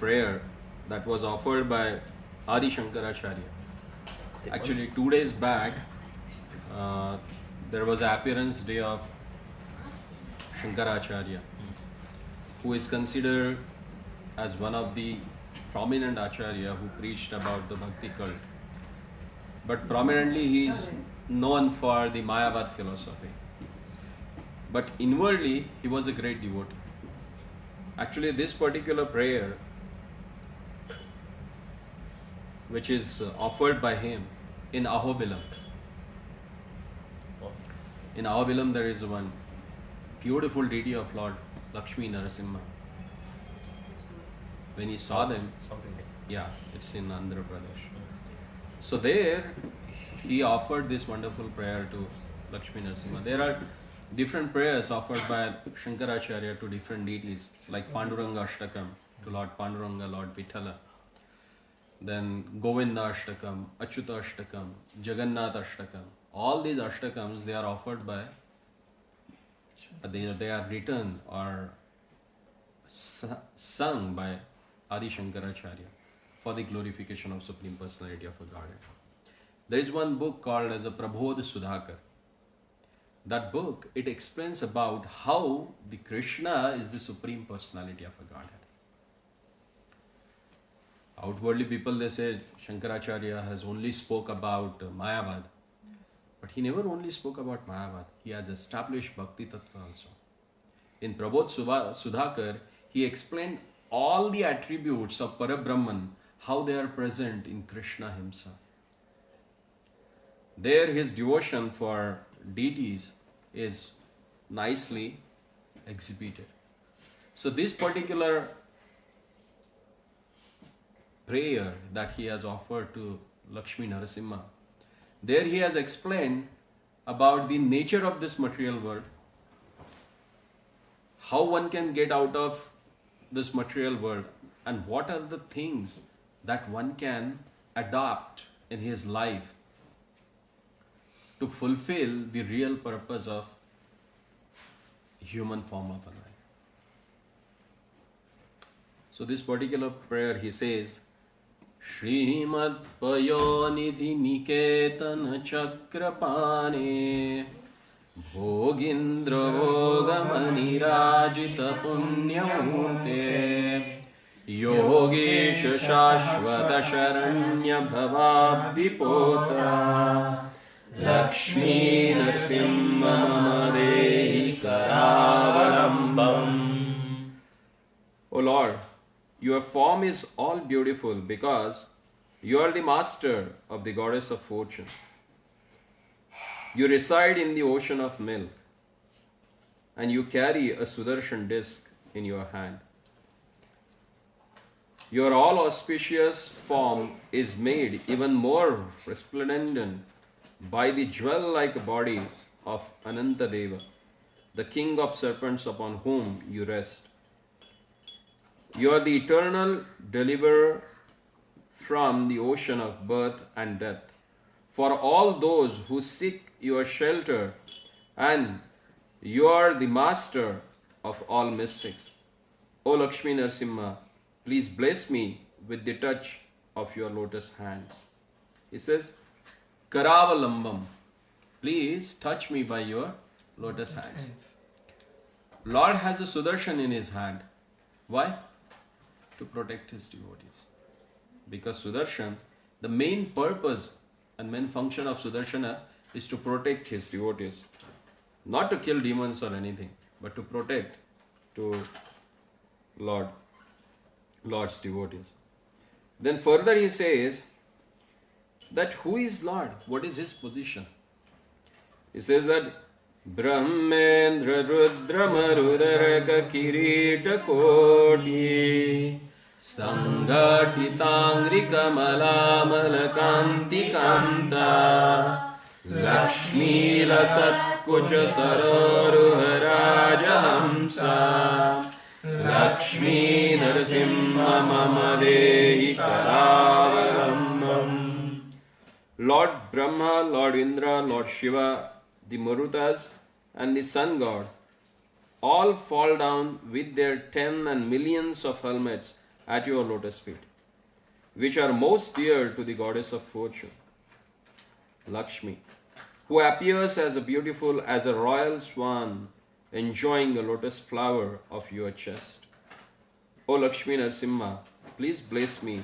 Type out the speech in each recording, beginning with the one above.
prayer that was offered by Adi Shankaracharya. Actually, 2 days back, there was an appearance day of Shankaracharya, who is considered as one of the prominent Acharya who preached about the Bhakti cult. But prominently he is known for the Mayavad philosophy. But inwardly he was a great devotee. Actually, this particular prayer, which is offered by him in Ahobilam. In Ahobilam there is one beautiful deity of Lord Laxminarsimha. When he saw them, yeah, it's in Andhra Pradesh. So there he offered this wonderful prayer to Laxminarsimha. There are different prayers offered by Shankaracharya to different deities, like Panduranga Ashtakam to Lord Panduranga, Lord Vithala. Then Govinda Ashtakam, Achyuta Ashtakam, Jagannath Ashtakam. All these Ashtakams, they are offered by, they are written or sung by Adi Shankaracharya for the glorification of Supreme Personality of a Godhead. There is one book called as a Prabodh Sudhakar. That book, it explains about how the Krishna is the Supreme Personality of a Godhead. Outwardly people, they say Shankaracharya has only spoke about Mayavad. But he never only spoke about Mayavad. He has established Bhakti Tattva also. In Prabodh Sudhakar, he explained all the attributes of Parabrahman, how they are present in Krishna himself. There his devotion for deities is nicely exhibited. So this particular prayer that he has offered to Laxminarsimha, there he has explained about the nature of this material world, how one can get out of this material world, and what are the things that one can adopt in his life to fulfill the real purpose of human form of a life. So this particular prayer, he says, Shrimad Payonidhi Niketan Chakrapane Bhogindra Bhogamani Rajita Punyamurte Yogesha Shashvata Sharanya Bhavabdi Potra Lakshmi Narsimha Mamadehi Karavalambam. O Lord, your form is all beautiful because you are the master of the goddess of fortune. You reside in the ocean of milk and you carry a Sudarshan disc in your hand. Your all auspicious form is made even more resplendent by the jewel-like body of Anantadeva, the king of serpents upon whom you rest. You are the eternal deliverer from the ocean of birth and death for all those who seek your shelter, and you are the master of all mystics. O Lakshmi Narsimha, please bless me with the touch of your lotus hands. He says, Karavalambam, please touch me by your lotus hands. Lord has a Sudarshan in his hand. Why? To protect his devotees. Because Sudarshan, the main purpose and main function of Sudarshana is to protect his devotees. Not to kill demons or anything, but to protect to Lord's devotees. Then further he says that who is Lord? What is his position? He says that Brahmendra Rudra Marudaraka Kirita Koti Sangatitangri Kamala Malakanti Kanta Lakshmi Lasat Kucha Sararuharaja Hamsa Lakshmi Narsimha Mamadehi Karavalambam. Lord Brahma, Lord Indra, Lord Shiva, the Marutas and the Sun God all fall down with their 10 and millions of helmets at your lotus feet, which are most dear to the goddess of fortune, Lakshmi, who appears as beautiful as a royal swan enjoying a lotus flower of your chest. O Laxminarsimha, please bless me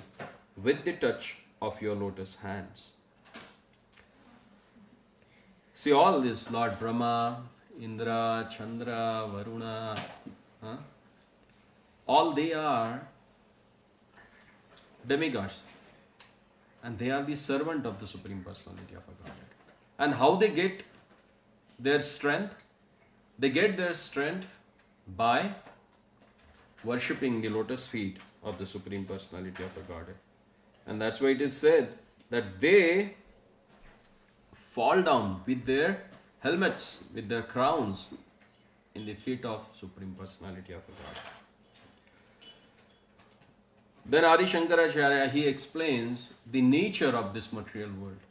with the touch of your lotus hands. See, all this, Lord Brahma, Indra, Chandra, Varuna, all they are demigods. And they are the servant of the Supreme Personality of a Godhead. And how they get their strength? They get their strength by worshipping the lotus feet of the Supreme Personality of a Godhead. And that's why it is said that they fall down with their helmets, with their crowns in the feet of Supreme Personality of a Godhead. Then Adi Shankaracharya, he explains the nature of this material world.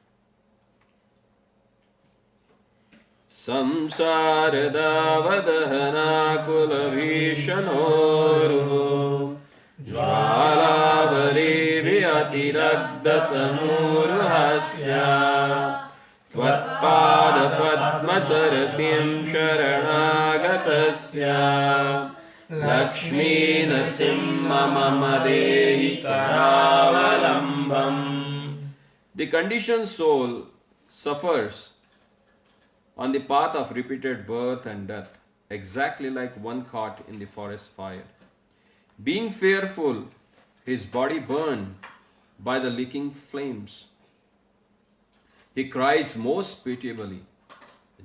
Samsara davadahana kula bhishanoru jvalavali vyatidagdatanurhasya tvatpada padmasarasim sharanagatasya Laxminarsimha Karavalambam. The conditioned soul suffers on the path of repeated birth and death, exactly like one caught in the forest fire. Being fearful, his body burned by the licking flames. He cries most pitiably,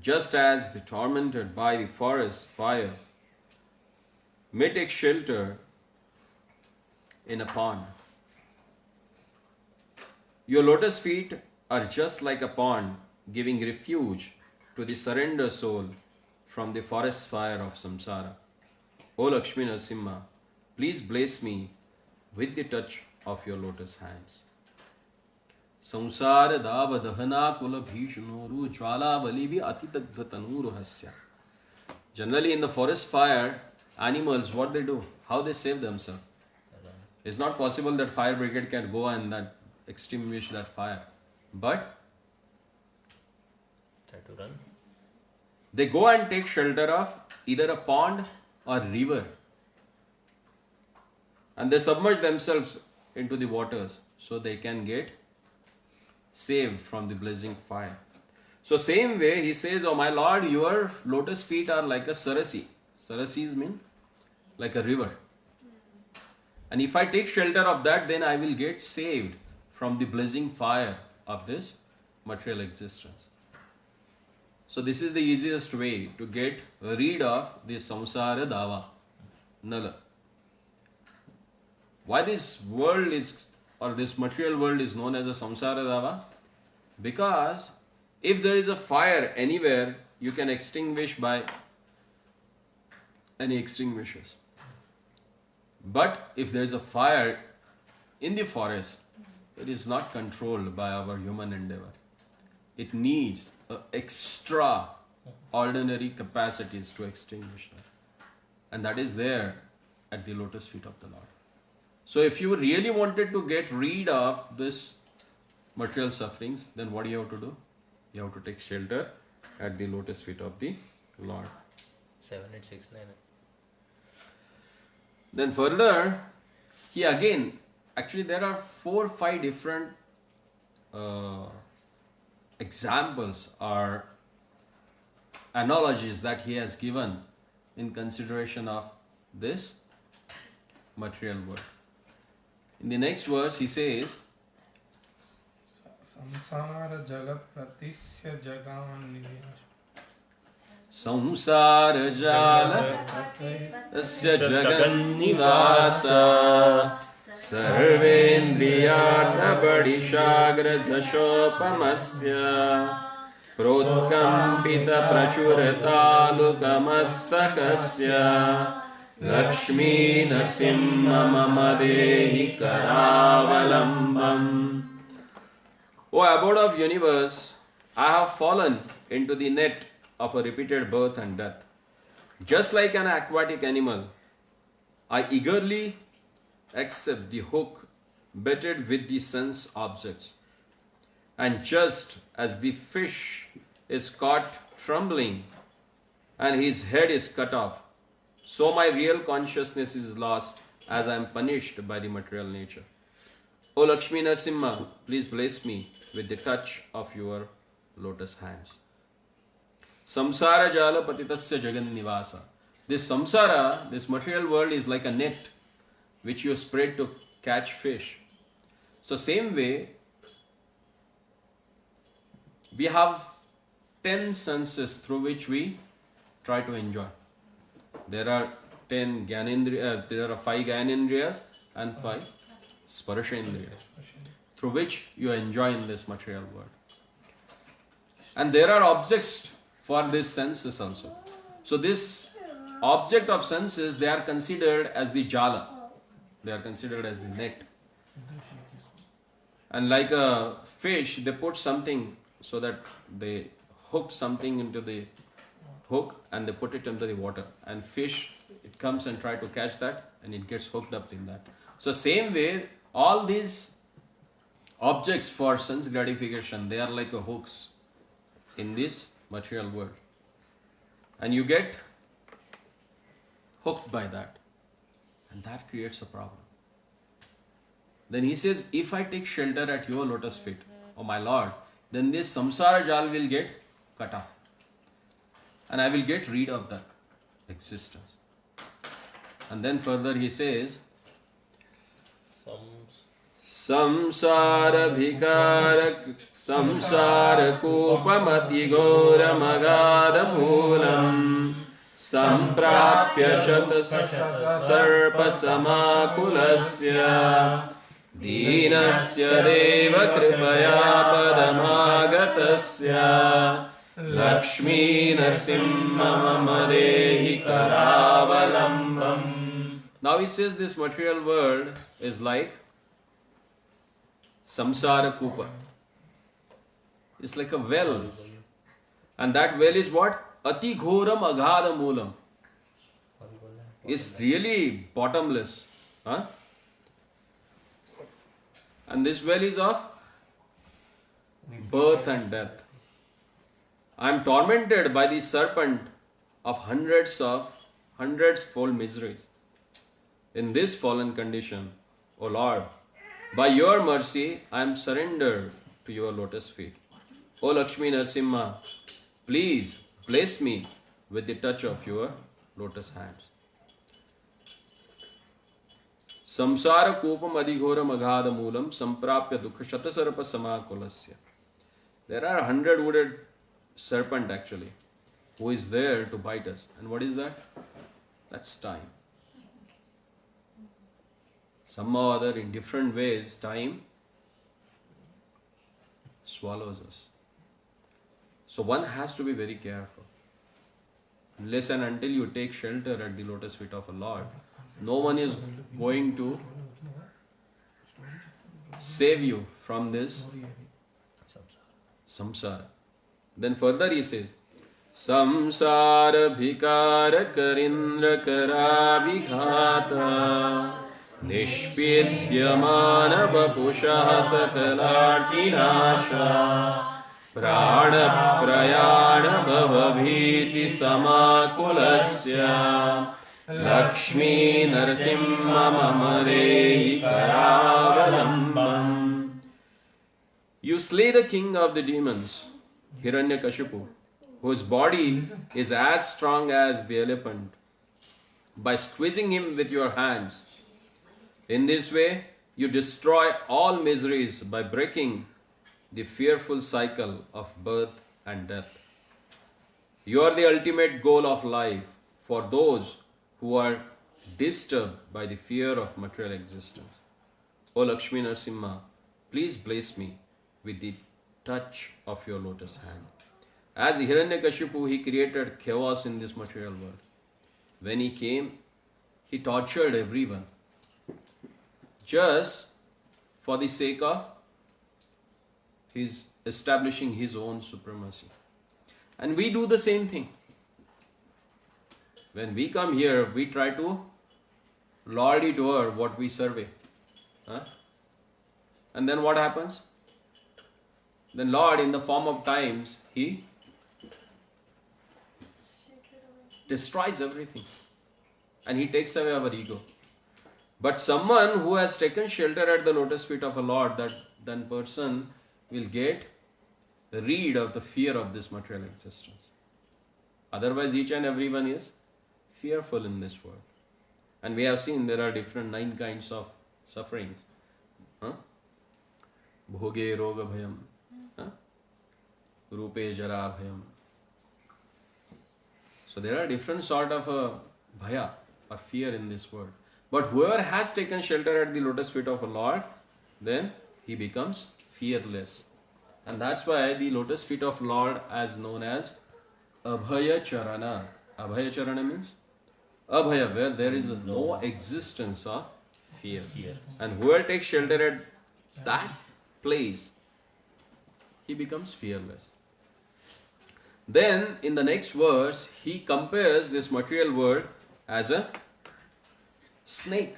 just as the tormented by the forest fire may take shelter in a pond. Your lotus feet are just like a pond, giving refuge to the surrender soul from the forest fire of samsara. O Laxminarsimha, please bless me with the touch of your lotus hands. Samsara dava dahana kula bhishanoru jvala balivi atitagdatanuru hasya. Generally in the forest fire, animals, what they do, how they save themselves. It's not possible that fire brigade can go and that extinguish that fire. But try to run. They go and take shelter of either a pond or river. And they submerge themselves into the waters so they can get saved from the blazing fire. So same way he says, oh my Lord, your lotus feet are like a sarasi. Sarasis mean like a river. And if I take shelter of that, then I will get saved from the blazing fire of this material existence. So this is the easiest way to get rid of this samsara dava, nala. Why this world is, or this material world is known as a samsara dava? Because if there is a fire anywhere, you can extinguish by any extinguishers. But if there is a fire in the forest, it is not controlled by our human endeavor. It needs extraordinary capacities to extinguish that. And that is there at the lotus feet of the Lord. So if you really wanted to get rid of this material sufferings, then what do you have to do? You have to take shelter at the lotus feet of the Lord. 7869. Then further, he again, actually there are 4 or 5 different examples or analogies that he has given in consideration of this material world. In the next verse he says, Samsara jala pratisya jagan Samsara jala tasya jagan nivasa sarvendriyartha badishagra zashopamasya prodkampita prachuratalukamastakasya Laxminarsimha Karavalambam. O abode of universe, I have fallen into the net of a repeated birth and death. Just like an aquatic animal, I eagerly except the hook baited with the sense objects. And just as the fish is caught trembling and his head is cut off, so my real consciousness is lost as I am punished by the material nature. O Laxminarsimha, please bless me with the touch of your lotus hands. Samsara jala patitasya jagan nivasa. This samsara, this material world is like a net which you spread to catch fish. So same way, we have 10 senses through which we try to enjoy. There are 5 Gyanendriyas and 5 Sparashendriyas through which you enjoy in this material world. And there are objects for these senses also. So this object of senses, they are considered as the jala. They are considered as the net. And like a fish, they put something so that they hook something into the hook and they put it into the water. And fish, it comes and try to catch that and it gets hooked up in that. So same way, all these objects for sense gratification, they are like a hooks in this material world. And you get hooked by that. And that creates a problem. Then he says, if I take shelter at your lotus feet, oh my Lord, then this samsara jal will get cut off. And I will get rid of that existence. And then further he says, samsara kopamati gora magada moolam samprapya shatas sarpa samakulasya dīnasya deva kripaya padamagatasya Laxminarsimha mamadehi Karavalambam. Now he says this material world is like samsara kupa. It's like a well. And that well is what? Ati ghoram aghada moolam. It's really bottomless. Huh? And this well is of birth and death. I am tormented by the serpent of hundreds-fold miseries. In this fallen condition, O Lord, by your mercy, I am surrendered to your lotus feet. O Laxminarsimha, please bless me with the touch of your lotus hands. Samsara kopam adhighoram aghada moolam samprapya dukha shatasarpa samakulasya. There are 100-wooded serpent actually, who is there to bite us. And what is that? That's time. Somehow or other, in different ways, time swallows us. So one has to be very careful. Unless and until you take shelter at the lotus feet of a Lord, no one is going to save you from this samsara. Then further he says, samsara bhikara karindra karabhighata nishpidyamana vapusha sakalatinasha prana prayana bhavabhiti samakulasya Laxminarsimha mamadehi Karavalambam. You slay the king of the demons, Hiranyakashipu, whose body is as strong as the elephant, by squeezing him with your hands. In this way, you destroy all miseries by breaking the fearful cycle of birth and death. You are the ultimate goal of life for those who are disturbed by the fear of material existence. O Laxminarsimha, please bless me with the touch of your lotus hand. As Hiranyakashipu, he created chaos in this material world. When he came, he tortured everyone just for the sake of his establishing his own supremacy. And we do the same thing. When we come here, we try to lord it over what we survey. Huh? And then what happens? Then Lord, in the form of times, He destroys everything. And He takes away our ego. But someone who has taken shelter at the lotus feet of a Lord, that person will get rid of the fear of this material existence. Otherwise, each and everyone is fearful in this world. And we have seen there are different 9 kinds of sufferings. Huh? Bhoge roga bhayam. Huh? Rupe jara bhayam. So there are different sort of bhaya or fear in this world. But whoever has taken shelter at the lotus feet of a Lord, then he becomes fearless. And that's why the lotus feet of Lord is known as Abhaya Charana. Abhaya Charana means Abhaya, where there is no existence of fear. And whoever takes shelter at that place, he becomes fearless. Then in the next verse, he compares this material world as a snake.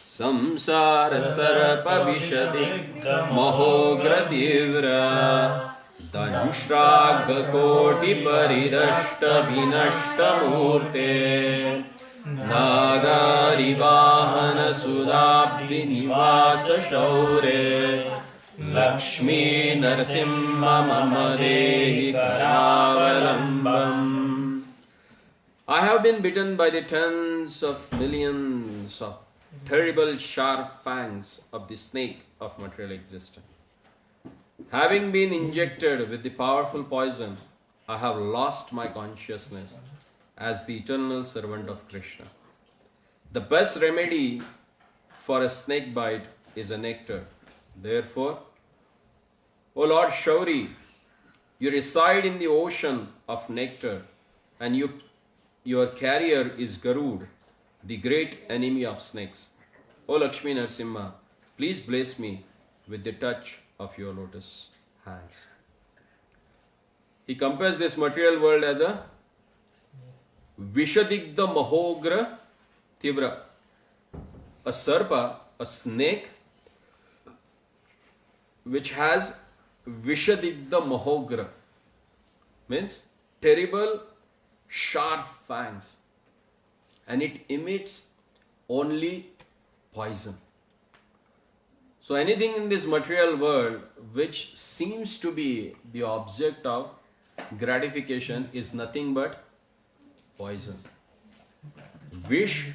Samsara sarpa vishadi mahogra divra danshraga koti paridashta vinashta murte nagari vahana sudabdi nivasa shaure Laxminarsimha Karavalambam. I have been bitten by the tens of millions of terrible sharp fangs of the snake of material existence. Having been injected with the powerful poison, I have lost my consciousness as the eternal servant of Krishna. The best remedy for a snake bite is a nectar. Therefore, O Lord Shauri, you reside in the ocean of nectar, and your carrier is Garud, the great enemy of snakes. O Laxminarsimha, please bless me with the touch of your lotus hands. He compares this material world as a Vishadigda Mahogra Tivra, a sarpa, a snake, which has Vishadigda Mahogra, means terrible sharp fangs, and it emits only poison. So anything in this material world which seems to be the object of gratification is nothing but poison. Vish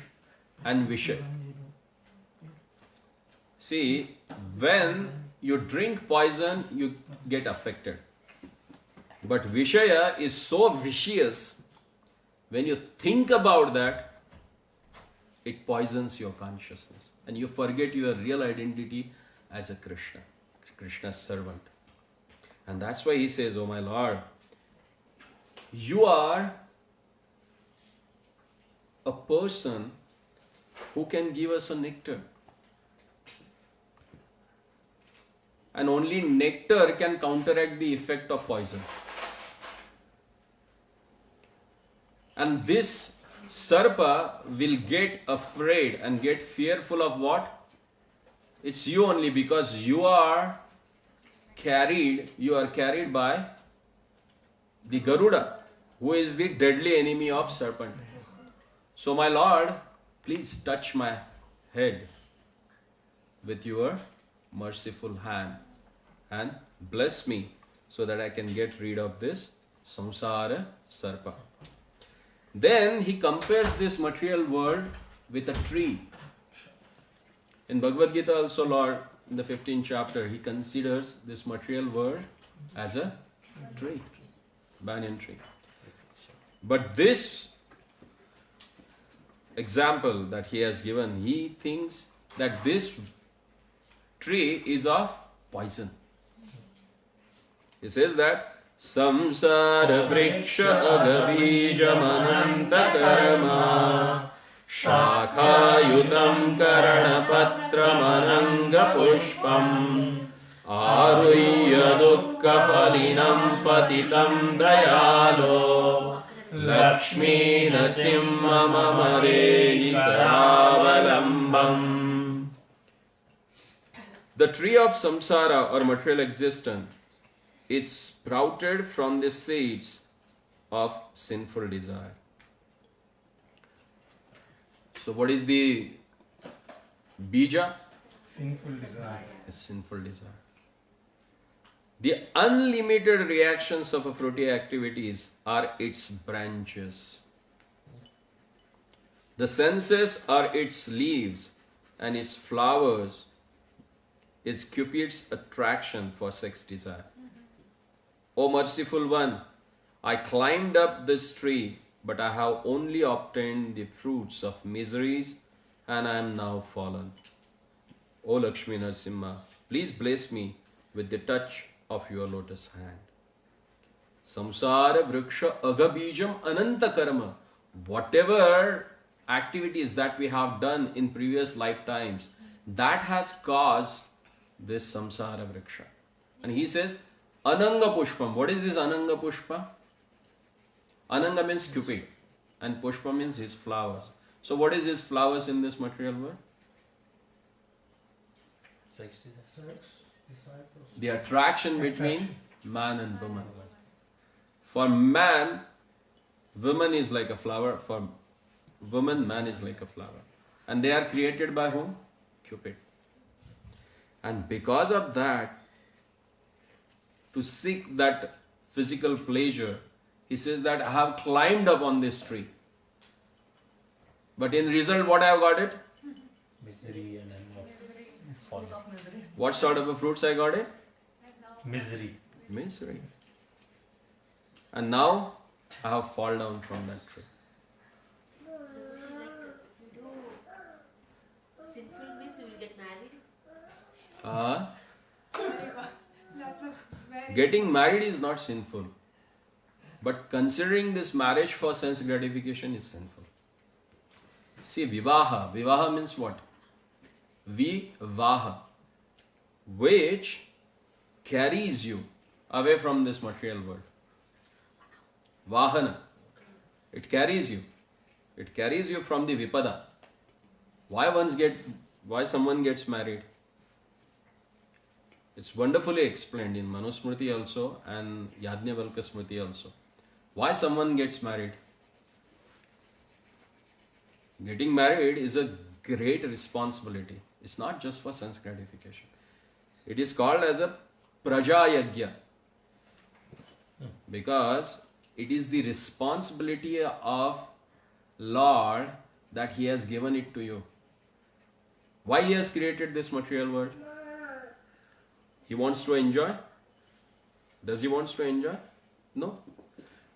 and Vishay. See, when you drink poison, you get affected. But Vishaya is so vicious, when you think about that, it poisons your consciousness. And you forget your real identity as a Krishna, Krishna's servant. And that's why he says, oh my Lord, you are a person who can give us a nectar. And only nectar can counteract the effect of poison. And this sarpa will get afraid and get fearful of what? It's you only, because you are carried by the Garuda, who is the deadly enemy of serpent. So my Lord, please touch my head with your merciful hand and bless me so that I can get rid of this samsara sarpa. Then he compares this material world with a tree. In Bhagavad Gita also, Lord, in the 15th chapter, he considers this material world as a tree, banyan tree. But this example that he has given, he thinks that this tree is of poison. He says that Samsara vriksha agabija mananta karma Shakhayutam karanapatra mananga pushpam Aruyya dukkha falinam patitam dayalo Laxminarsimha Karavalambam. Karavalambam. The tree of samsara or material existence is sprouted from the seeds of sinful desire. So what is the bija? Sinful desire. A sinful desire. The unlimited reactions of a fruity activities are its branches. The senses are its leaves, and its flowers is Cupid's attraction for sex desire. O merciful one, I climbed up this tree, but I have only obtained the fruits of miseries, and I am now fallen. O Laxminarsimha, please bless me with the touch of your lotus hand. Samsara vriksha agabijam ananta karma. Whatever activities that we have done in previous lifetimes, that has caused this samsara vriksha. And he says, Ananga pushpam. What is this Ananga pushpa? Ananga means Cupid, and pushpa means his flowers. So what is his flowers in this material world? Sex desire. The attraction between man and woman. For man, woman is like a flower. For woman, man is like a flower. And they are created by whom? Cupid. And because of that, to seek that physical pleasure, he says that I have climbed up on this tree. But in result, what I have got it? Misery and falling. What sort of a fruits I got it? Misery. Misery. And now I have fallen down from that tree. If you do sinful means you will get married. Getting married is not sinful. But considering this marriage for sense gratification is sinful. See, vivaha. Vivaha means what? Vivaha. Which carries you away from this material world. Vahana. It carries you. It carries you from the vipada. Why someone gets married? It's wonderfully explained in Manusmriti also and Yajnavalkya Smriti also. Why someone gets married? Getting married is a great responsibility. It's not just for sense gratification. It is called as a prajayagya. Because it is the responsibility of Lord that He has given it to you. Why He has created this material world? He wants to enjoy? Does He wants to enjoy? No.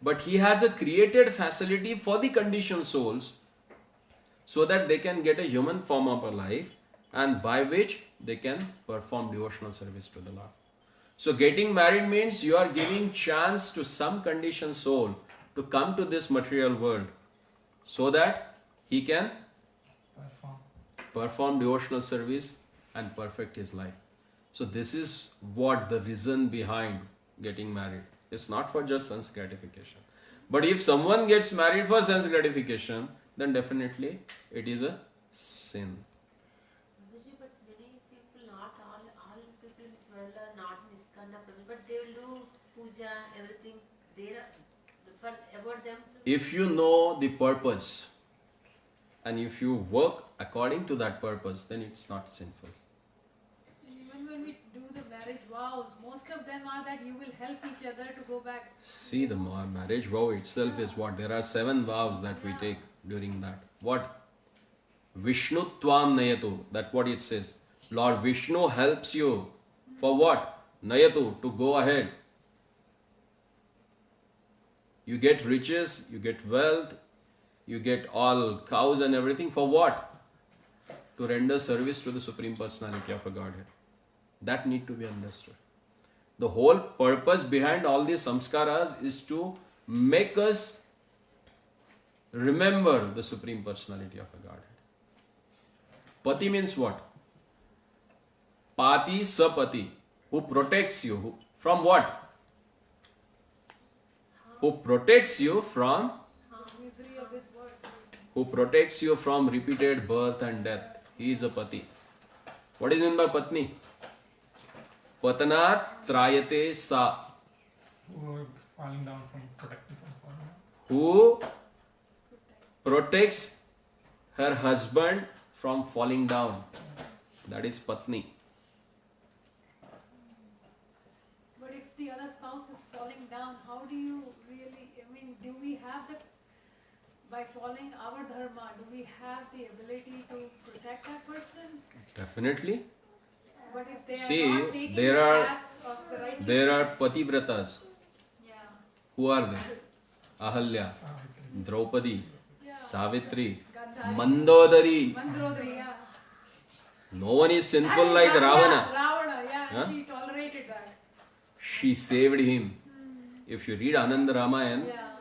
But He has a created facility for the conditioned souls so that they can get a human form of a life and by which they can perform devotional service to the Lord. So getting married means you are giving chance to some conditioned soul to come to this material world so that he can perform devotional service and perfect his life. So this is what the reason behind getting married. It's not for just sense gratification. But if someone gets married for sense gratification, then definitely it is a sin. But many people, not all people in this world are not in this kind of problem, but they will do puja, everything. About them. If you know the purpose and if you work according to that purpose, then it's not sinful. Even when we do the marriage vows, most of them are that you will help each other to go back. See, the marriage vow itself is what? There are 7 vows that we take during that. What? Vishnu Tvam Nayatu. That's what it says. Lord Vishnu helps you. For what? Nayatu. To go ahead. You get riches, you get wealth, you get all cows and everything. For what? To render service to the Supreme Personality of a Godhead. That need to be understood. The whole purpose behind all these samskaras is to make us remember the Supreme Personality of a Godhead. Pati means what? Pati sapati, who protects you. From what? Who protects you from? Misery of this world. Who protects you from repeated birth and death. He is a pati. What is meant by patni? Patanat trayate sa. Who are falling down from protecting from falling down. Who protects her husband from falling down. That is patni. But if the other spouse is falling down, how do you really, I mean, do we have the, by following our dharma, do we have the ability to protect that person? Definitely. But if they See, are not taking there the are- path of the righteousness, There are pativratas. yeah, Who are they? Ahalya, Savitri. Draupadi, yeah, Savitri, Gandhari, Mandodari. Mandodari, yeah. No one is sinful like Ravana. Ravana, yeah, Huh? she tolerated that. She saved him. If you read Anand Ramayan, Yeah,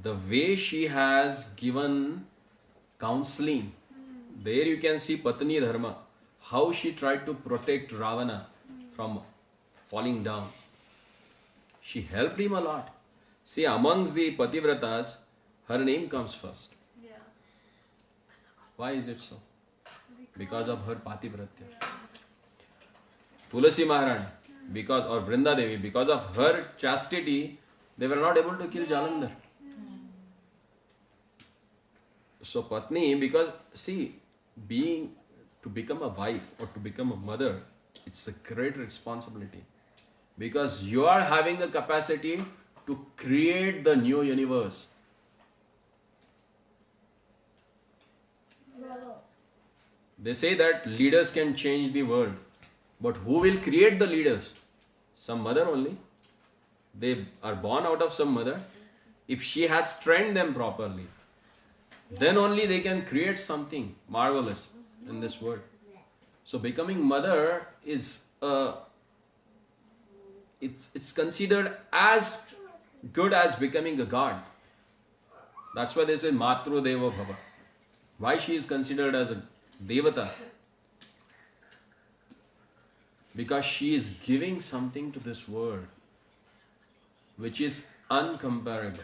the way she has given counseling, there you can see Patni Dharma. How she tried to protect Ravana from falling down. She helped him a lot. See, amongst the Pativratas, her name comes first. yeah. Why is it so? Because of her Pativratya. Tulasi Maharani, because, or Vrinda Devi, because of her chastity, they were not able to kill Jalandhar. So Patni, because see, to become a wife or to become a mother, it's a great responsibility. Because you are having the capacity to create the new universe. They say that leaders can change the world. But who will create the leaders? Some mother only. They are born out of some mother. If she has trained them properly, then only they can create something marvelous in this world. So becoming mother is it's considered as good as becoming a god. That's why they say Matru Deva Bhava. Why she is considered as a Devata? Because she is giving something to this world which is uncomparable.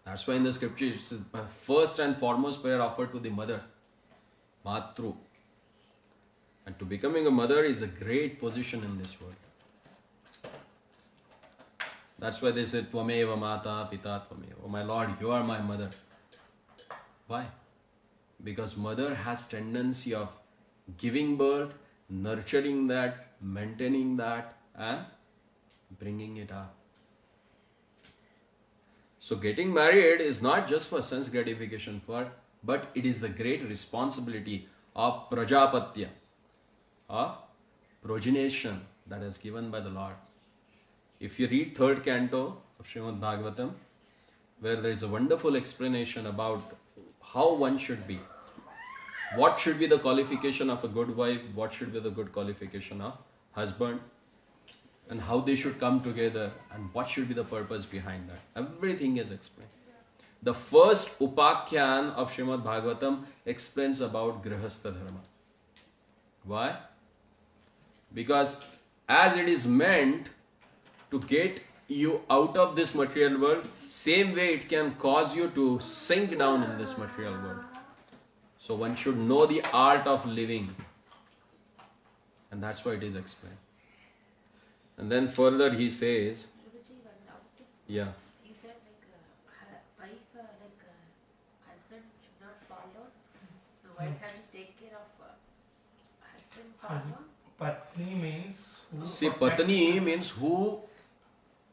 That's why in the scripture it says, first and foremost prayer offered to the mother, Matru. And to becoming a mother is a great position in this world. That's why they said, Tvameva Mata Pita Tvameva. Oh my Lord, you are my mother. Why? Because mother has tendency of giving birth, nurturing that, maintaining that, and bringing it up. So getting married is not just for sense gratification, but it is the great responsibility of Prajapatya, of progenation that is given by the Lord. If you read 3rd canto of Srimad Bhagavatam, where there is a wonderful explanation about how one should be, what should be the qualification of a good wife, what should be the good qualification of husband, and how they should come together, and what should be the purpose behind that. Everything is explained. The first Upakhyan of Srimad Bhagavatam explains about Grihastha Dharma. Why? Because as it is meant to get you out of this material world, same way it can cause you to sink down in this material world. So one should know the art of living. And that's why it is explained. And then further he says, Guruji, one doubt. yeah, You said husband should not fall down. The wife has to take care of husband fall Husband. down. Patni means who see, protects- Patni means who,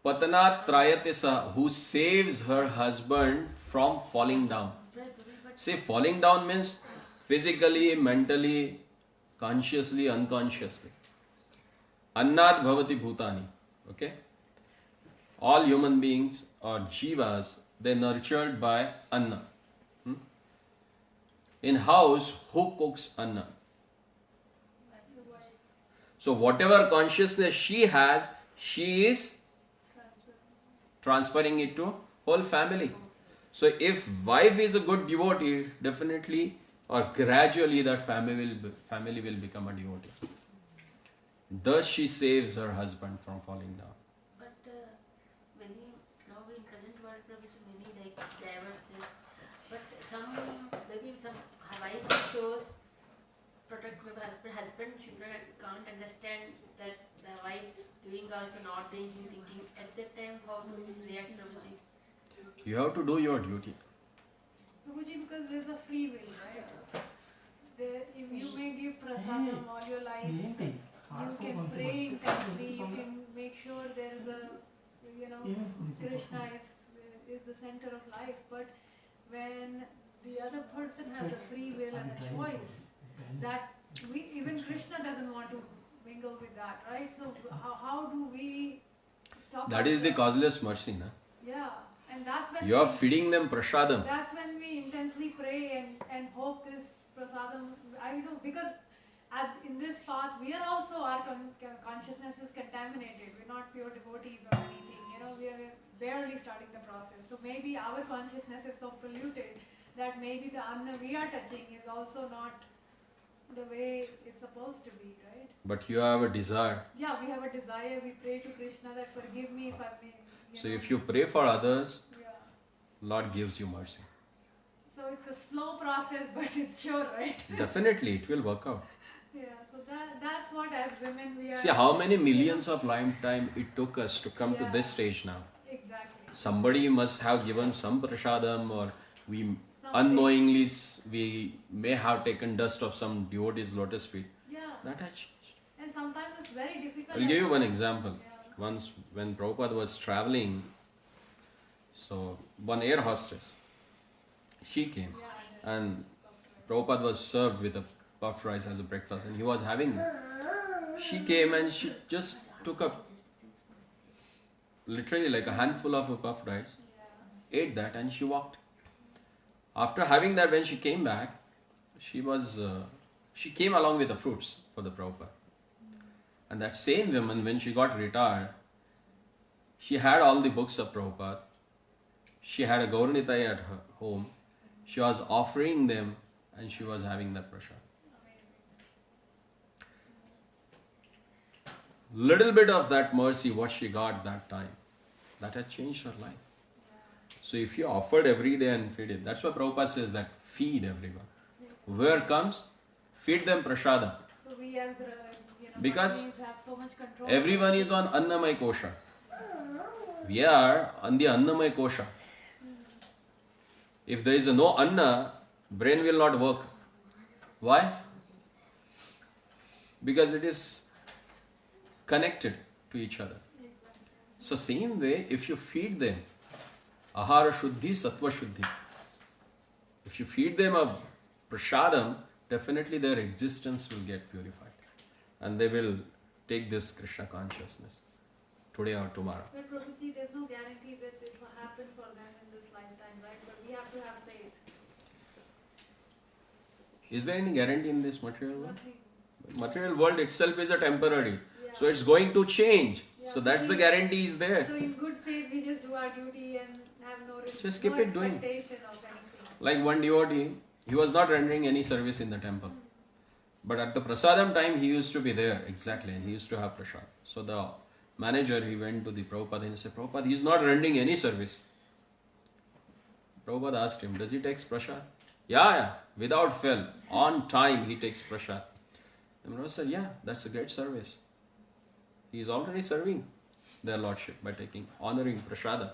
Patanat Trayate Sa, who saves her husband from falling down. But See, falling down means physically, mentally, consciously, unconsciously. Annat bhavati bhutani. Okay? All human beings or jivas, they're nurtured by anna. In house, who cooks anna? So whatever consciousness she has, she is transferring it to whole family. So if wife is a good devotee, definitely or gradually that family will become a devotee. Thus she saves her husband from falling down. But many, now in present world, Prabhu, so many like divorces. But some, maybe some wife shows protect my husband can't understand that the wife doing also not doing thinking at that time how to react, Prabhuji? You have to do your duty. Prabhuji, because there's a free will, right? If you may give prasadam all your life, you can pray intensely, you can make sure there is a, Krishna is the center of life. But when the other person has a free will and a choice, that even Krishna doesn't want to mingle with that, right? So how do we stop That is the ourselves? causeless mercy, na? Yeah, and that's when You are feeding them prasadam. that's when we intensely pray and hope this prasadam. I know, because in this path we are also, our consciousness is contaminated. We're not pure devotees or anything. We are barely starting the process. So maybe our consciousness is so polluted that maybe the anna we are touching is also not the way it's supposed to be, right? But you have a desire. Yeah, we have a desire. We pray to Krishna that forgive me if I've been. So if you pray for others, Yeah. Lord gives you mercy. So it's a slow process, but it's sure, right? Definitely, it will work out. Yeah. So that's what as women we are. See how many millions of lifetime it took us to come to this stage now. Exactly. Somebody must have given some prasadam, or we Something. unknowingly we may have taken dust of some devotee's lotus feet. Yeah. That has changed. And sometimes it's very difficult. I'll give you one example. Yeah. Once when Prabhupada was traveling, so one air hostess, she came Yeah. and Prabhupada was served with a puffed rice as a breakfast and he was having it. She came and she just took up literally like a handful of a puffed rice, Yeah. ate that and she walked. After having that, when she came back, she came along with the fruits for the Prabhupada. And that same woman, when she got retired, she had all the books of Prabhupada. She had a Gauranitai at her home. She was offering them and she was having that prasad. Little bit of that mercy, what she got that time, that had changed her life. So if you offered every day and feed it, that's why Prabhupada says that feed everyone. Whoever comes, feed them prasadam. So we have the, Because Brahmins have so much control. Everyone is on Annamay Kosha. We are on the Annamay Kosha. If there is no Anna, brain will not work. Why? Because it is connected to each other. Exactly. So same way, if you feed them, Ahara Shuddhi, Sattva Shuddhi. If you feed them a prasadam, definitely their existence will get purified. And they will take this Krishna consciousness today or tomorrow. But Prabhuji, there's no guarantee that this will happen for them in this lifetime, right? But we have to have faith. Is there any guarantee in this material world? Nothing. Material world itself is a temporary. Yeah. So it's going to change. Yeah. So that's the guarantee is there. So in good faith, we just do our duty and have no Just keep it doing. expectation of anything. Like one devotee, he was not rendering any service in the temple. But at the prasadam time, he used to be there, exactly, and he used to have prasad. So the manager, he went to the Prabhupada and he said, Prabhupada, he is not rendering any service. Prabhupada asked him, does he take prasad? Yeah, without fail, on time he takes prasad. And Prabhupada said, yeah, that's a great service. He is already serving their lordship by honoring prasada.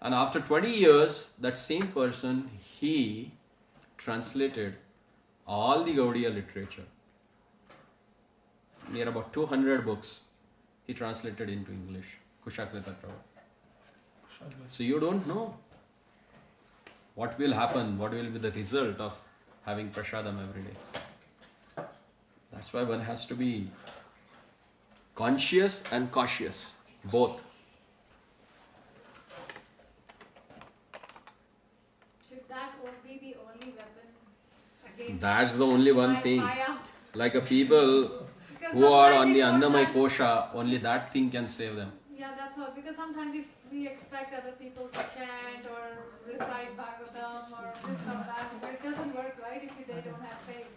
And after 20 years, that same person, he translated all the Gaudiya literature. Near about 200 books, he translated into English. Kushakrita Prabhu. So you don't know what will happen, what will be the result of having prasadam every day. That's why one has to be conscious and cautious, both. Should that be the only weapon against That's the only one thing. Maya? Like a people Because who are on sometimes the it goes Annamay on- Kosha, only that thing can save them. Yeah, that's all. Because sometimes if we expect other people to chant or recite Bhagavatam or this or that, but it doesn't work, right, if they don't have faith.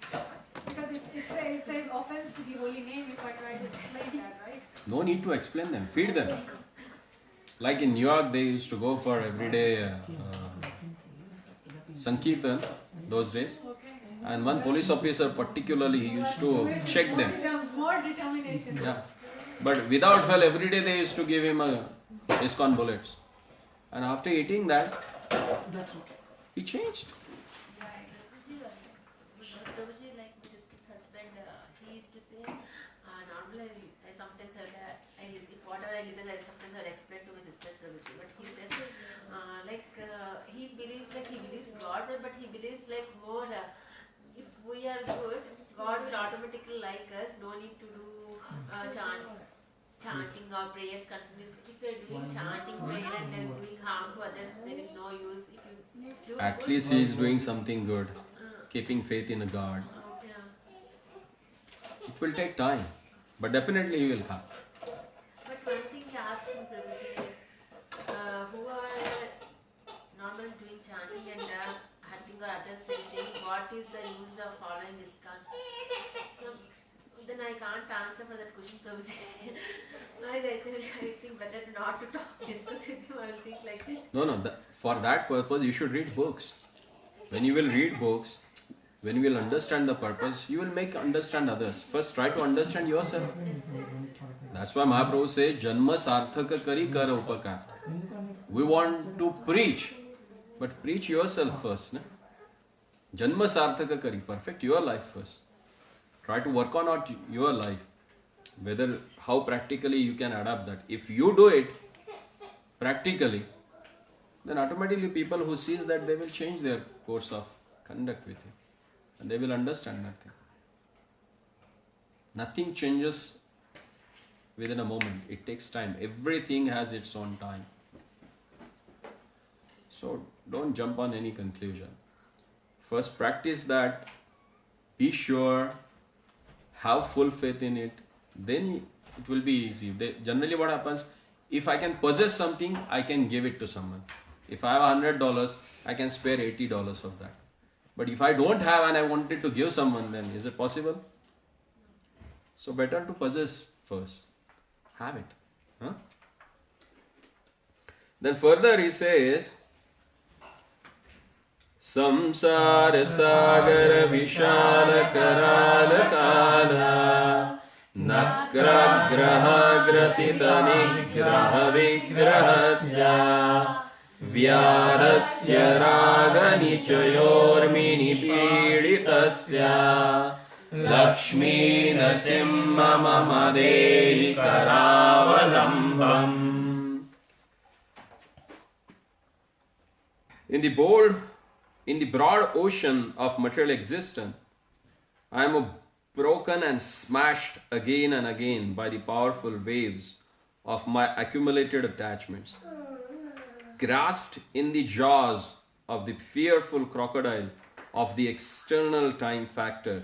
Because it's an offense to the holy name if I try to explain that, right? No need to explain them, feed them. Like in New York, they used to go for everyday Sankirtan those days. Okay. And one police officer particularly, he used to check them. More determination. Yeah. But without fail, every day they used to give him a ISKCON bullets. And after eating that, he changed. Right. Prabhuji, like my sister's husband, he used to say, normally I sometimes if whatever I listen, I sometimes I'll explain to my sister Prabhuji. But he says, he believes God, but he believes like more, if we are good, God will automatically like us, no need to do chanting or prayers continuously. If you are doing chanting, prayer and then doing harm to others, there is no use. If you do At good, least he is doing something good, keeping faith in a God. yeah. It will take time, but definitely he will have. But one thing he asked him Prabhuji, who are normally doing chanting and hunting or others saying, what is the use of following this God? So, then I can't answer for that question, Prabhuji. I think better not to discuss with him. I will think like that. No. For that purpose, you should read books. When you will read books, when you will understand the purpose, you will understand others. First, try to understand yourself. That's why Mahaprabhu says, Janma sarthaka kari kara upakar. We want to preach, but preach yourself first. Na? Janma sarthaka kari, perfect your life first. Try to work on your life, whether how practically you can adapt that. If you do it practically, then automatically people who sees that, they will change their course of conduct with you, and they will understand that thing. Nothing changes within a moment. It takes time. Everything has its own time. So don't jump on any conclusion. First practice that, be sure, have full faith in it, then it will be easy. Generally what happens, if I can possess something, I can give it to someone. If I have $100, I can spare $80 of that. But if I don't have and I wanted to give someone, then is it possible? So better to possess first. Have it. Huh? Then further he says, Samsara Sagara Vishala Karala Kala Nakra Graha Grasita Nigraha Vigrahasya Vyarasya Raga Nichayormini Piritasya Laxminarsimha Karavalambam. In the broad ocean of material existence, I am broken and smashed again and again by the powerful waves of my accumulated attachments. Grasped in the jaws of the fearful crocodile of the external time factor,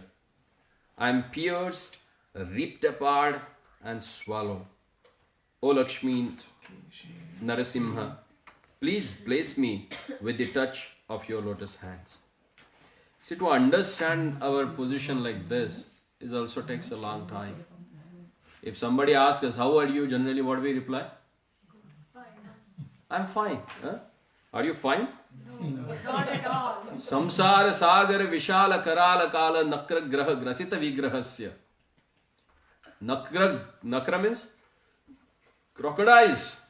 I am pierced, ripped apart and swallowed. O Laxminarsimha, please bless me with the touch of your lotus hands. See, to understand our position like this is also takes a long time. If somebody asks us, how are you? Generally what we reply? Fine. I'm fine. Huh? Are you fine? No, not at all. Samsara Sagara Vishala Karala Kala Nakra Graha Grasita Vigrahasya. Nakra means crocodiles.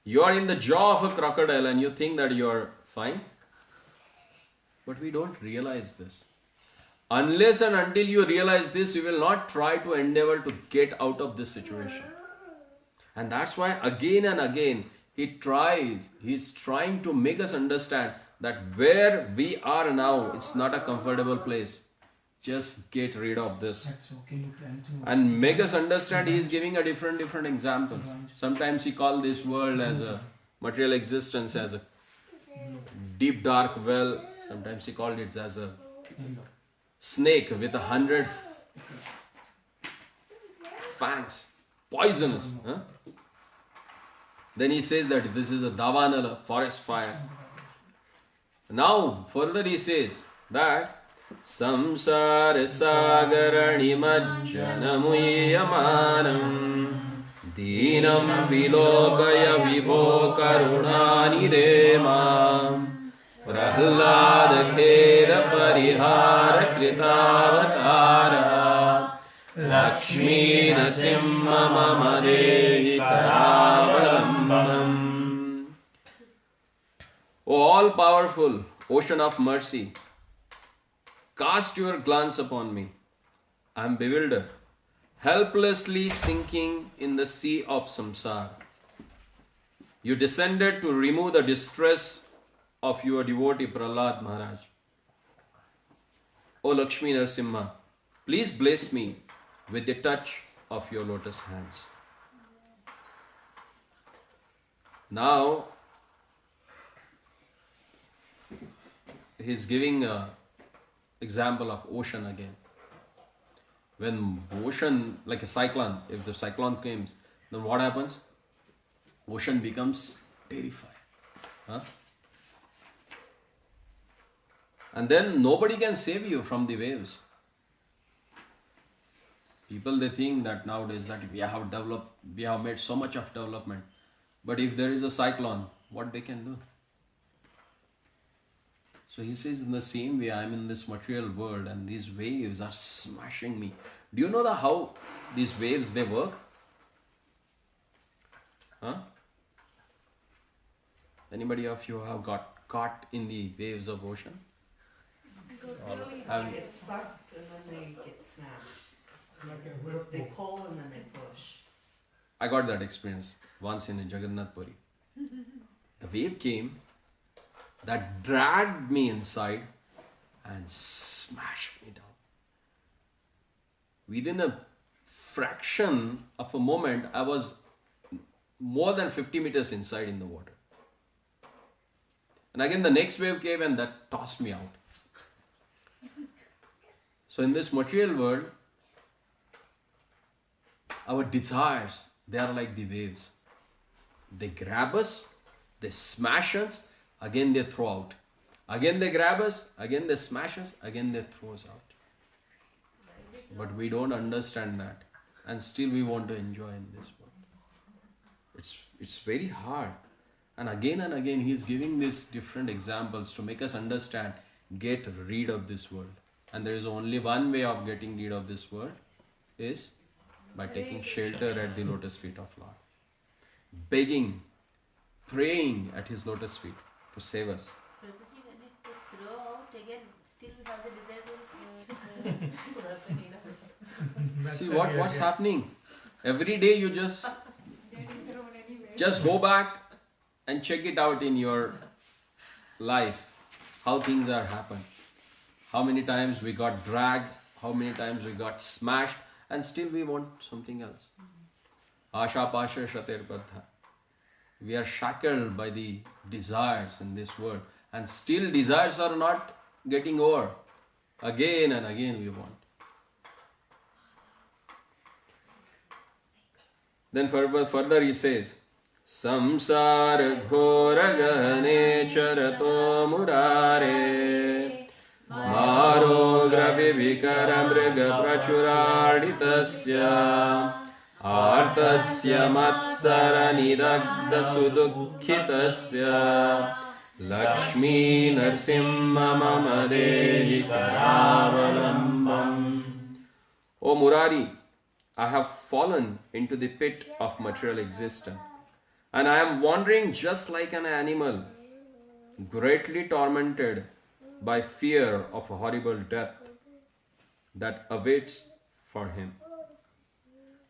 You are in the jaw of a crocodile and you think that you are fine. But we don't realize this. Unless and until you realize this, you will not try to endeavor to get out of this situation. And that's why again and again he's trying to make us understand that where we are now, it's not a comfortable place. Just get rid of this. And make us understand, he is giving a different examples. Sometimes he called this world as a material existence as a deep dark well. Sometimes he called it as a snake with 100 fangs, poisonous. Huh? Then he says that this is a Davanala, forest fire. Now further he says that Samsara Sagarani Majjanamuyamanam Deenam Vilokaya Vibho Karunani Remam Prahlada Kheda Parihara Kritavatara Lakshmi Narsimha Mama Dehi Karavalambam. O all-powerful ocean of mercy, cast your glance upon me. I am bewildered, helplessly sinking in the sea of samsara. You descended to remove the distress of your devotee Prahlad Maharaj. O Lakshmi Narsimha, please bless me with the touch of your lotus hands. Now, he is giving an example of ocean again. When ocean, like a cyclone, if the cyclone comes, then what happens? Ocean becomes terrified. Huh? And then nobody can save you from the waves. People, they think that nowadays that we have developed, we have made so much of development. But if there is a cyclone, what they can do? So he says, in the same way, I am in this material world and these waves are smashing me. Do you know how these waves, they work? Huh? Anybody of you have got caught in the waves of ocean? They get sucked and then they get snatched. They pull and then they push. I got that experience once in Jagannath Puri. The wave came that dragged me inside and smashed me down. Within a fraction of a moment, I was more than 50 meters inside in the water. And again the next wave came and that tossed me out. So in this material world, our desires, they are like the waves. They grab us, they smash us, again they throw out. Again they grab us, again they smash us, again they throw us out. But we don't understand that. And still we want to enjoy in this world. It's very hard. And again he is giving these different examples to make us understand, get rid of this world. And there is only one way of getting rid of this world, is by taking shelter at the lotus feet of Lord. Begging, praying at his lotus feet to save us. Prabhuji, when you throw out again, still we have the desire to so that's the need of it. See what's happening? Every day you just go back and check it out in your life. How things are happening. How many times we got dragged, how many times we got smashed, and still we want something else. Asha pasha shatir baddha. We are shackled by the desires in this world, and still desires are not getting over. Again and again we want. Then further he says, Samsara ghora gahane charato murare Marogra vivikara mriga prachurarditasya Artasya matsara nidagda sudukhitasya Lakshmi Narsimha Mama Dehi Karavalambam. O Murari, I have fallen into the pit of material existence, and I am wandering just like an animal, greatly tormented by fear of a horrible death that awaits for him.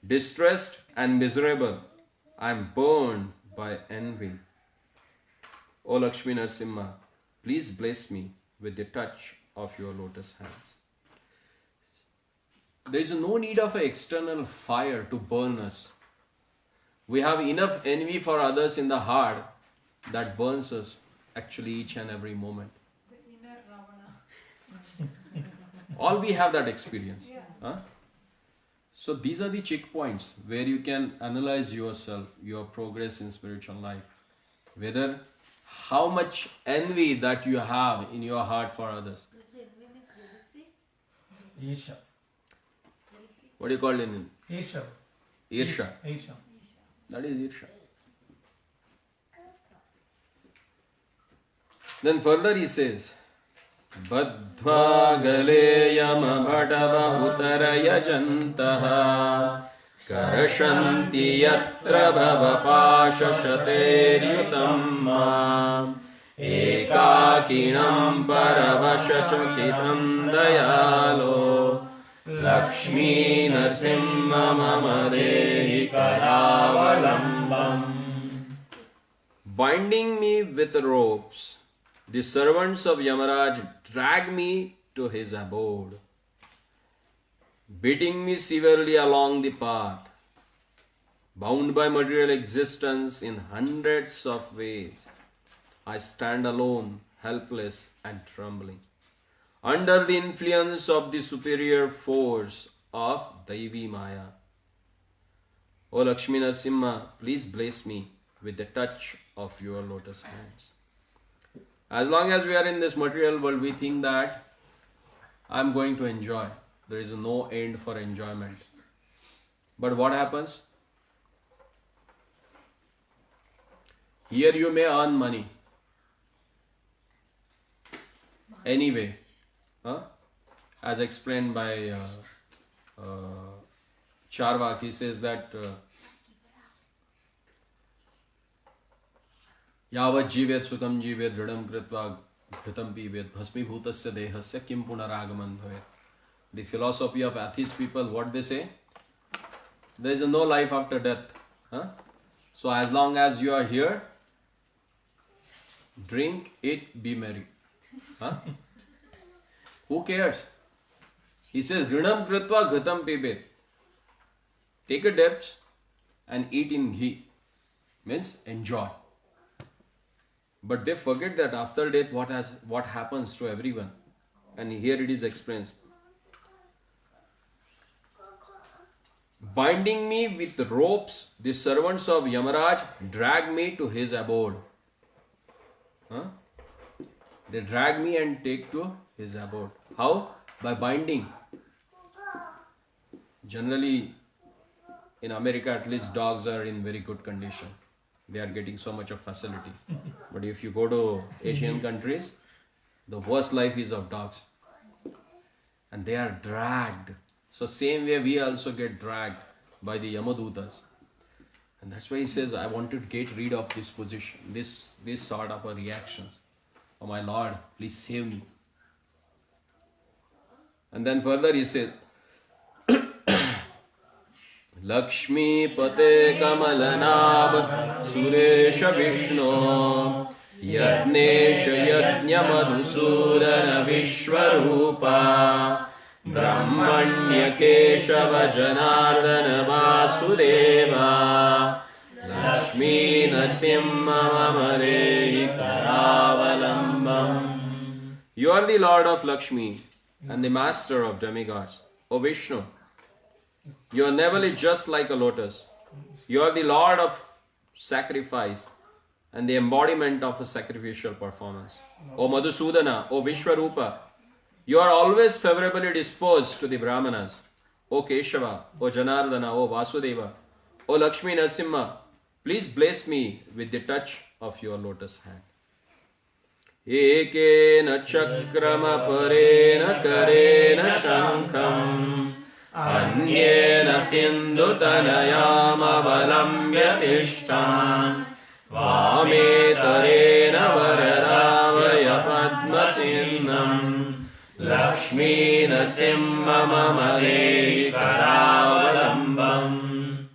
Distressed and miserable, I am burned by envy. O Lakshmi Narsimha, please bless me with the touch of your lotus hands. There is no need of an external fire to burn us. We have enough envy for others in the heart that burns us actually each and every moment. The inner Ravana. All we have that experience. Yeah. Huh? So these are the checkpoints where you can analyze yourself, your progress in spiritual life. Whether how much envy that you have in your heart for others. Isha. What do you call it in Isha. Irsha? Isha. That is Irsha. Then further he says, Badhva galeyam bhadava utaraya jantaha karashanti yatra bhava pasha shateryutam ekakinam paravashachakitam dayalo Lakshmi Narsimha mama dehi Karavalambam. Binding me with ropes, the servants of Yamaraj drag me to his abode, beating me severely along the path, bound by material existence in hundreds of ways. I stand alone, helpless and trembling, under the influence of the superior force of Daivi Maya. O Lakshmi Narsimha, please bless me with the touch of your lotus hands. As long as we are in this material world, we think that I am going to enjoy. There is no end for enjoyment. But what happens? Here you may earn money. Anyway, as explained by Charvak, he says that Yavat jivet sukam jivet dridam kritva ghatam pivet bhasmi bhutasya dehasya kim punaragaman bhavet. The philosophy of atheist people, what they say? There is no life after death. So as long as you are here, drink, eat, be merry. Who cares? He says, Rinam kritva ghatam pibet. Take a dip and eat in ghee. Means enjoy. But they forget that after death, what happens to everyone. And here it is explained. Binding me with ropes, the servants of Yamaraj drag me to his abode. They drag me and take to his abode. How? By binding. Generally, in America at least, dogs are in very good condition. They are getting so much of facility. But if you go to Asian countries, the worst life is of dogs. And they are dragged. So same way we also get dragged by the Yamadutas. And that's why he says, I want to get rid of this position, this sort of reactions. Oh my Lord, please save me. And then further he says, Lakshmi Pate Kamalanab Suresha Vishnu Yadnesha Yajna Madhusudana Vishwarupa Brahmanya Keshava Janardana Vasudeva Lakshmi Narsimha mama dehi Karavalambam. You are the Lord of Lakshmi and the Master of demigods. O Vishnu, your navel is just like a lotus. You are the Lord of sacrifice and the embodiment of a sacrificial performance. O Madhusudana, O Vishwarupa, you are always favorably disposed to the Brahmanas. O Keshava, O Janardana, O Vasudeva, O Lakshmi Narsimha, please bless me with the touch of your lotus hand. Ekena chakrama parena karena shankham Anyena sindhutanayam avalambyatishtam Vametarena varadavaya padmachinnam Lakshmi Narsimha mama dehi Karavalambam.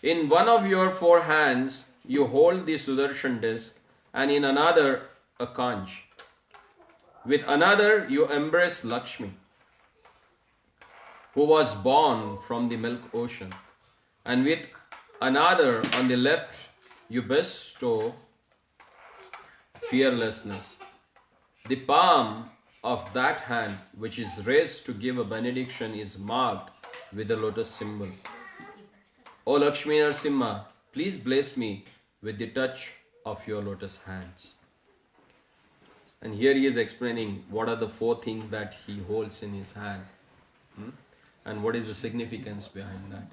In one of your four hands you hold the Sudarshan disc and in another a conch. With another you embrace Lakshmi, who was born from the milk ocean, and with another on the left you bestow fearlessness. The palm of that hand which is raised to give a benediction is marked with the lotus symbol. O Lakshmi Narsimha, please bless me with the touch of your lotus hands. And here he is explaining what are the four things that he holds in his hand. And what is the significance behind that.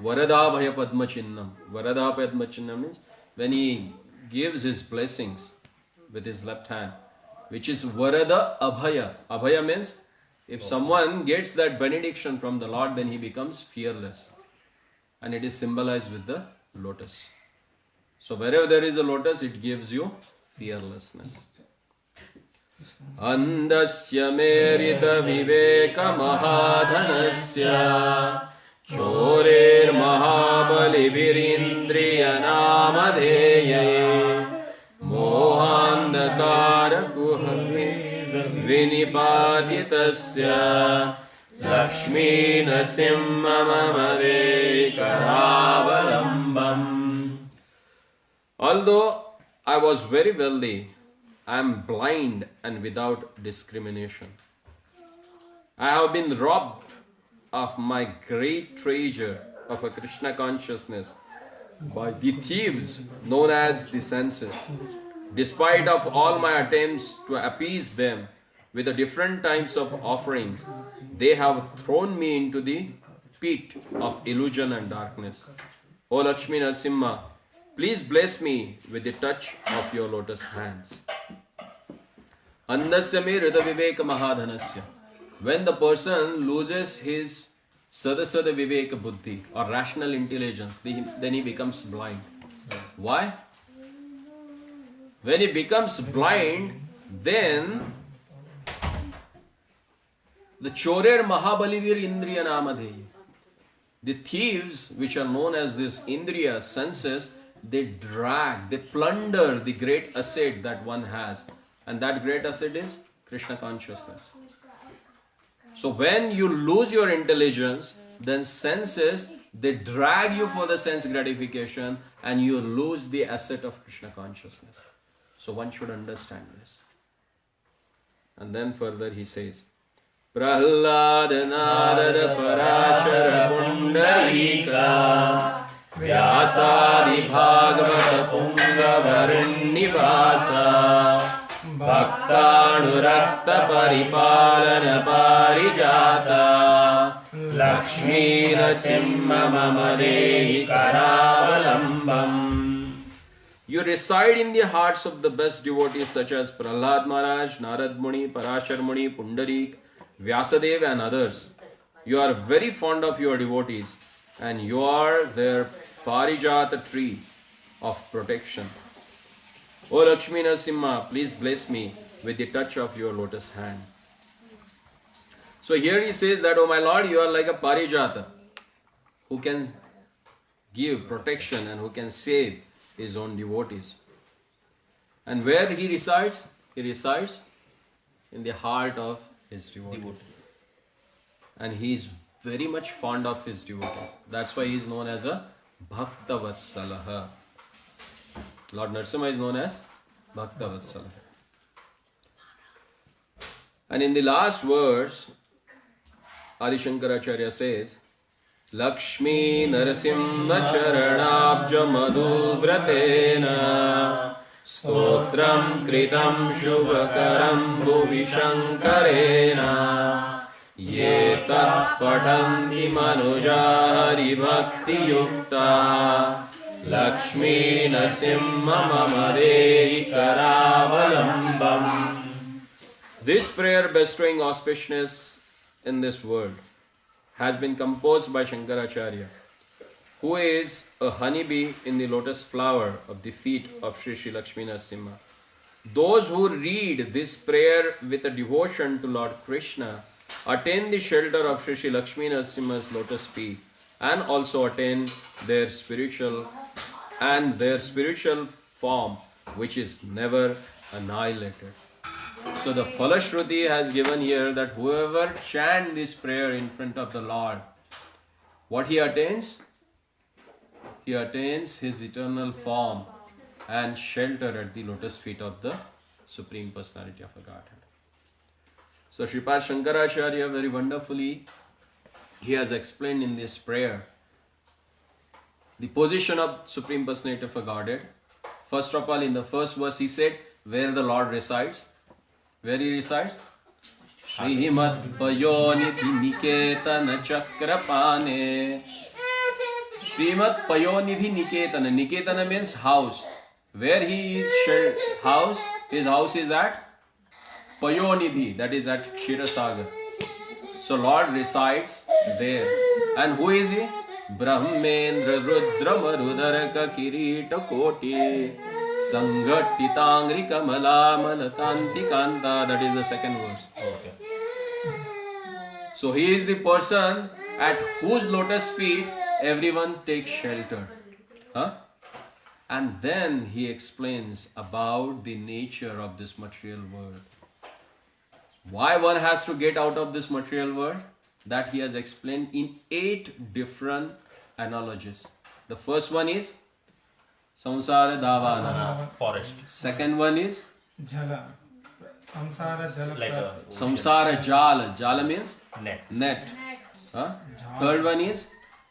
Varadabhaya Padmachinnam. Varadabhaya Padmachinnam means when he gives his blessings, with his left hand, which is Varada Abhaya. Abhaya means if someone gets that benediction from the Lord, then he becomes fearless. And it is symbolized with the lotus. So wherever there is a lotus, it gives you fearlessness. Andasya merita viveka mahadhanasya chorer mahabali virindriya namadheye mohandakara kuhave vinipatitasya Laxminarsimha Karavalambam. Although I was very wealthy, I am blind and without discrimination. I have been robbed of my great treasure of a Krishna consciousness by the thieves known as the senses. Despite of all my attempts to appease them with the different types of offerings, they have thrown me into the pit of illusion and darkness. O Laxminarsimha, please bless me with the touch of your lotus hands. Andasya me rita viveka mahadhanasya. When the person loses his sadasada viveka buddhi or rational intelligence, then he becomes blind. Why? When he becomes blind, then the chorer mahabalivir indriya namadheya, the thieves which are known as this indriya senses, they plunder the great asset that one has, and that great asset is Krishna consciousness. So when you lose your intelligence, then senses, they drag you for the sense gratification and you lose the asset of Krishna consciousness. So one should understand this. And then further he says, Prahlada Narada Parashara Pundarika Vyasadi Bhagavata Pungavarinivasa Bhaktanurakta Paripalana Parijata Laxminarsimha Karavalambam. You reside in the hearts of the best devotees such as Prahlad Maharaj, Narad Muni, Parashar Muni, Pundarik, Vyasadeva and others. You are very fond of your devotees and you are their Parijata tree of protection. O Laxminarsimha, please bless me with the touch of your lotus hand. So here he says that, oh my Lord, you are like a Parijata who can give protection and who can save his own devotees. And where he resides? He resides in the heart of his devotees. And he is very much fond of his devotees. That's why he is known as a Bhakta Vatsalaha. Lord Narsimha is known as Bhakta Vatsalaha. And in the last verse, Adi Shankaracharya says, Laxminarsimha Charanabja Madhuvratena Stotram Kritam Shubhakaram Bhuvi Shankarena Ye Tat Patanti Manuja Hari Bhakti Yukta Laxminarsimha Karavalambam. This prayer bestowing auspiciousness in this world has been composed by Shankaracharya, who is a honeybee in the lotus flower of the feet of Sri Sri Laxminarsimha. Those who read this prayer with a devotion to Lord Krishna attain the shelter of Sri Sri Laxminarsimha's lotus feet and also attain their spiritual form, which is never annihilated. So the Falashruti has given here that whoever chants this prayer in front of the Lord, what he attains? He attains his eternal form and shelter at the lotus feet of the Supreme Personality of the Godhead. So Sripad Shankaracharya very wonderfully, he has explained in this prayer the position of Supreme Personality of a Godhead. First of all, in the first verse he said where the Lord resides. Where he resides? Srimad Payonidhi Niketana Chakrapane. Srimad Payonidhi Niketana. Niketana means house. Where he is housed? His house is at Payonidhi, that is at Kshirosagar. So Lord resides there. And who is he? Brahmendra Rudra Marudaraka Kirita Koti Sangatitangri Kamala Malakanti Kanta. That is the second verse. Okay. So he is the person at whose lotus feet everyone takes shelter. Huh? And then he explains about the nature of this material world. Why one has to get out of this material world? That he has explained in 8 different analogies. The first one is Samsara Davana. Forest. Second one is Jala. Samsara Jala. Like a Samsara Jala. Jala means net. net. Huh? Third one is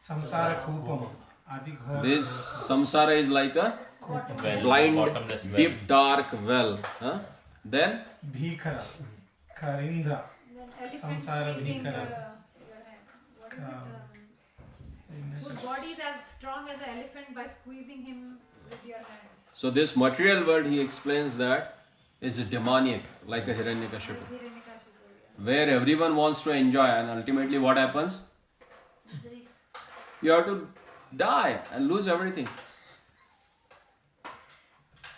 Samsara Kupam. Adi Ghora. this samsara is like a Well, blind, bottomless well. deep, dark well. Huh? Then Bhikara. Karindra. Then elephant Samsara squeezing Bhikara. your hand. What is it? Whose body is as strong as an elephant by squeezing him with your hands. so this material world he explains that is demoniac, like a Hiranyakashipu, Hiranyakashipu, where everyone wants to enjoy, and ultimately what happens? You have to die and lose everything.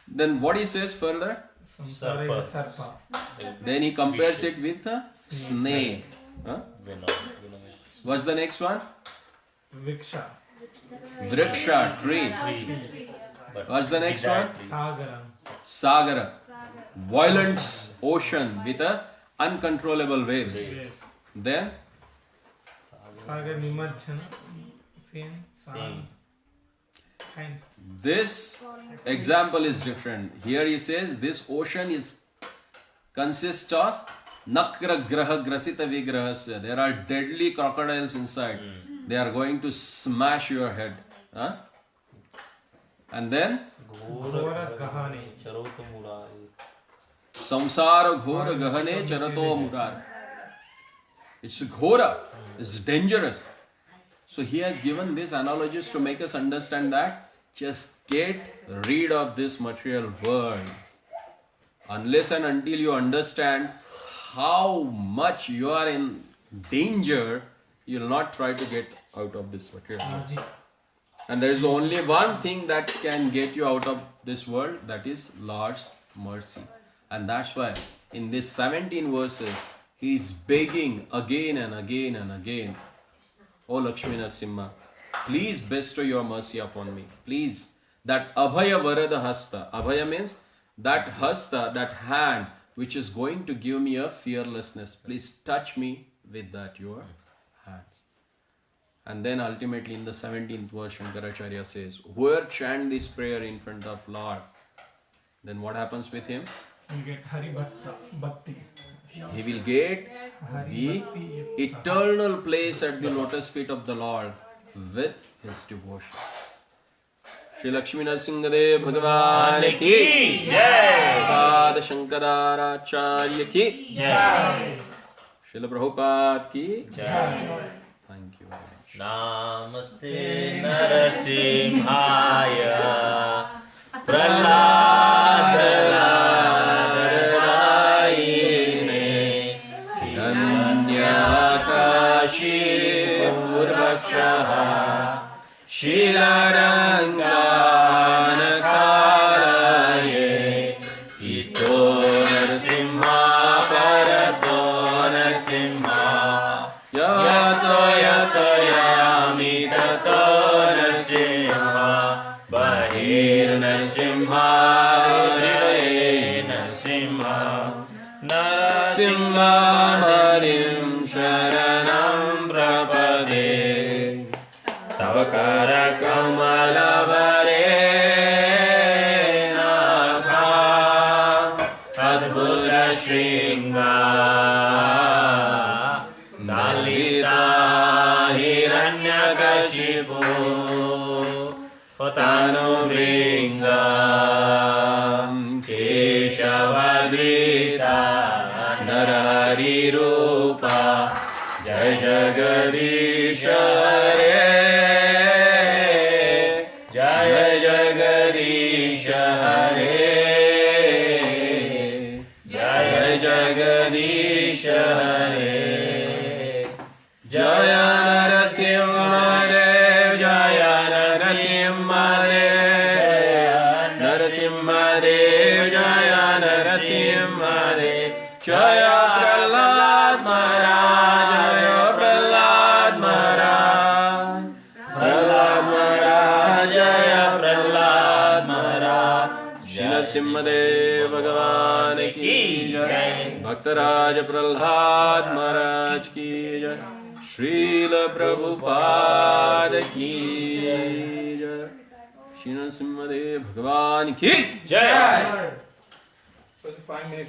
Then what he says further? Samsara is a sarpa. Then he compares it with a snake. Huh? Venom. What's the next one? Viksha. Vriksha, tree. Trees. But What's the next one? Sagara. Sagara, violent ocean with a uncontrollable waves. Yes. Then Sagar Nimajjana. Same. Same. Kind. this example is different. Here he says this ocean consists of Nakra Graha Grasita Vigrahasya. There are deadly crocodiles inside. They are going to smash your head. Huh? And then Ghora Gahane. Charoto Murari. Samsara Ghora Gahane Charato Murar. It's Ghora. It's dangerous. So he has given these analogies to make us understand that just get rid of this material world. Unless and until you understand how much you are in danger, you will not try to get out of this material world. And there is only one thing that can get you out of this world, that is Lord's mercy. And that's why in these 17 verses, he is begging again and again and again, O Laxminarsimha, please bestow your mercy upon me. Please, that Abhaya Varada Hasta. Abhaya means that Hasta, that hand, which is going to give me a fearlessness. Please touch me with that, your hands. And then ultimately in the 17th verse, Shankaracharya says, whoever chant this prayer in front of Lord, then what happens with him? You get Hari Bhakti. He will get the eternal place at the lotus feet of the Lord with his devotion. Shri Laxminarsimha Bhagavan ki Jai. Bhagavatpada Shankaracharya ki Jai. Srila Prabhupada ki Jai. Thank you very much. Namaste Narasimhaya Praladayine Hiranyakashi Purvakshaha Shilaranganakaraye Ito Narsimha Parato Narsimha Yato Yato Yami Tato Narsimha Bahir Narsimha Hridaye Narsimha Narasimha Harim Sharanam Prapade Tavakara Kamala Vare Nakha Adbhuta Shringa Nalita Hiranyakashipu Potano Vringa Keshavadrita Narari Rupa Jai Jagadish Hare Jai Jagadish Hare Narasimhadev Jaya Narasimhadev Narasimhadev Jaya Narasimhadev Jaya Prahlad Maharaj Jaya Prahlad Maharaj Prahlad Maharaj Jaya Prahlad Maharaj Shri Narsimhadev Bhagavan ki jai Bhaktaraj Prahlad Maharaj ki jai Srila Prabhupada ki jai Shri Narsimhadev Bhagavan ki jai. 5 minutes.